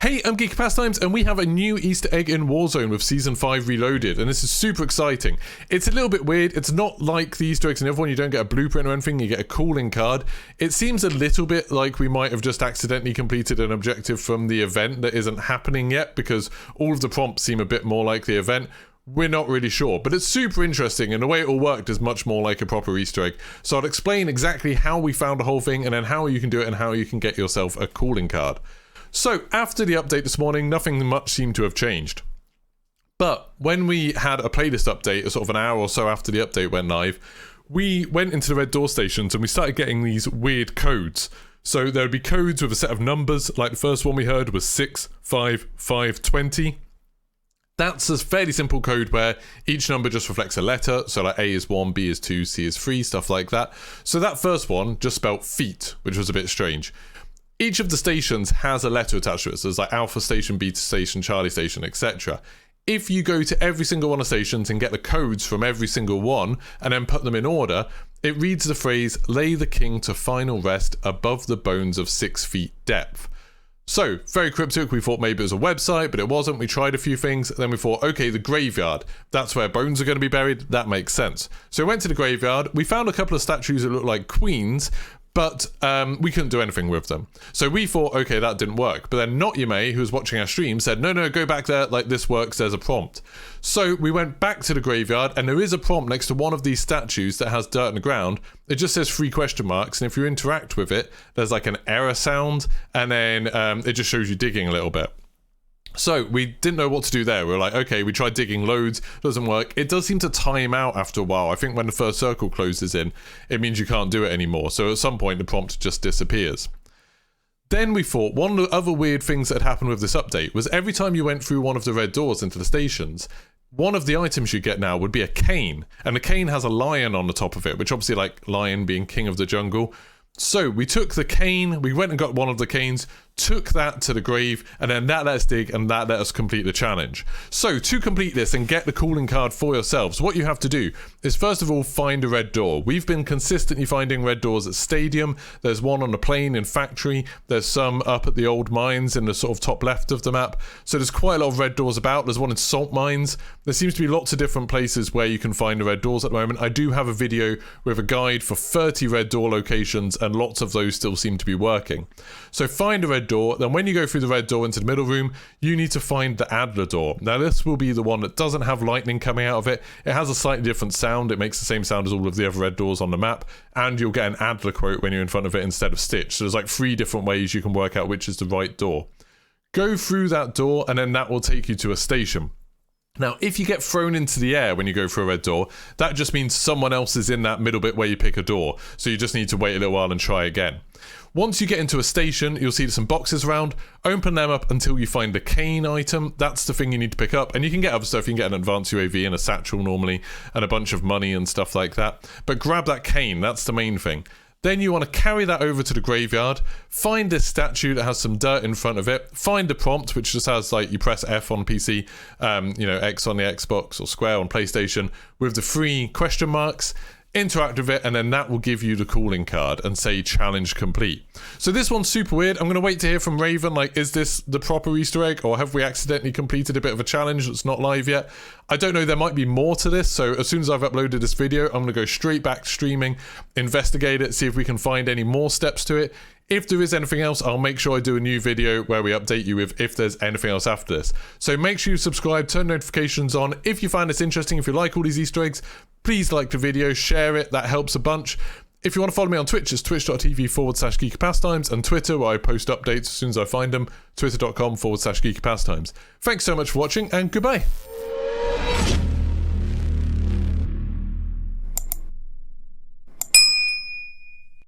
Hey, I'm Geeky Pastimes, and we have a new Easter egg in Warzone with Season 5 Reloaded, and this is super exciting. It's a little bit weird. It's not like the Easter eggs in everyone. You don't get a blueprint or anything. You get a calling card. It seems a little bit like we might have just accidentally completed an objective from the event that isn't happening yet, because all of the prompts seem a bit more like the event. We're not really sure, but it's super interesting, and the way it all worked is much more like a proper Easter egg. So I'll explain exactly how we found the whole thing, and then how you can do it, and how you can get yourself a calling card. So, after the update this morning, nothing much seemed to have changed. But when we had a playlist update, sort of an hour or so after the update went live, we went into the red door stations and we started getting these weird codes. So there would be codes with a set of numbers, like the first one we heard was 65520. That's a fairly simple code where each number just reflects a letter, so like A is 1, B is 2, C is 3, stuff like that. So that first one just spelled feet, which was a bit strange. Each of the stations has a letter attached to it, so there's like Alpha Station, Beta Station, Charlie Station, etc. If you go to every single one of the stations and get the codes from every single one, and then put them in order, it reads the phrase, "Lay the king to final rest above the bones of 6 feet depth." So, very cryptic. We thought maybe it was a website, but it wasn't. We tried a few things, then we thought, okay, the graveyard. That's where bones are going to be buried. That makes sense. So we went to the graveyard. We found a couple of statues that looked like queens, but we couldn't do anything with them. So we thought, okay, that didn't work. But then Not Yume, who was watching our stream, said, no, go back there, like this works, there's a prompt. So we went back to the graveyard, and there is a prompt next to one of these statues that has dirt on the ground. It just says 3 question marks, and if you interact with it, there's like an error sound, and then it just shows you digging a little bit. So we didn't know what to do there. We were like, okay, we tried digging loads, doesn't work. It does seem to time out after a while. I think when the first circle closes in, it means you can't do it anymore. So at some point, the prompt just disappears. Then we thought one of the other weird things that had happened with this update was every time you went through one of the red doors into the stations, one of the items you get now would be a cane. And the cane has a lion on the top of it, which obviously, like lion being king of the jungle. So we took the cane, we went and got one of the canes, took that to the grave, and then that let us dig, and that let us complete the challenge. So to complete this and get the calling card for yourselves, what you have to do is first of all find a red door. We've been consistently finding red doors at Stadium. There's one on the plane in Factory. There's some up at the old mines in the sort of top left of the map. So there's quite a lot of red doors about. There's one in Salt Mines. There seems to be lots of different places where you can find the red doors at the moment. I do have a video with a guide for 30 red door locations, and lots of those still seem to be working. So find a red door, then when you go through the red door into the middle room, you need to find the Adler door. Now this will be the one that doesn't have lightning coming out of it. It has a slightly different sound. It makes the same sound as all of the other red doors on the map, and you'll get an Adler quote when you're in front of it instead of Stitch. So there's like 3 different ways you can work out which is the right door. Go through that door, and then that will take you to a station. Now, if you get thrown into the air when you go through a red door, that just means someone else is in that middle bit where you pick a door. So you just need to wait a little while and try again. Once you get into a station, you'll see some boxes around. Open them up until you find the cane item. That's the thing you need to pick up. And you can get other stuff. You can get an advanced UAV and a satchel normally, and a bunch of money and stuff like that. But grab that cane. That's the main thing. Then you want to carry that over to the graveyard, find this statue that has some dirt in front of it, find the prompt, which just has like you press F on PC, X on the Xbox or square on PlayStation, with the 3 question marks, interact with it, and then that will give you the calling card and say challenge complete. So this one's super weird. I'm going to wait to hear from Raven, like, is this the proper Easter egg, or have we accidentally completed a bit of a challenge that's not live yet? I don't know, there might be more to this, so as soon as I've uploaded this video, I'm going to go straight back to streaming, investigate it, see if we can find any more steps to it. If there is anything else, I'll make sure I do a new video where we update you with if there's anything else after this. So make sure you subscribe, turn notifications on. If you find this interesting, if you like all these Easter eggs, please like the video, share it, that helps a bunch. If you want to follow me on Twitch, it's twitch.tv/geekypastimes, and Twitter, where I post updates as soon as I find them, twitter.com/geekypastimes. Thanks so much for watching, and goodbye.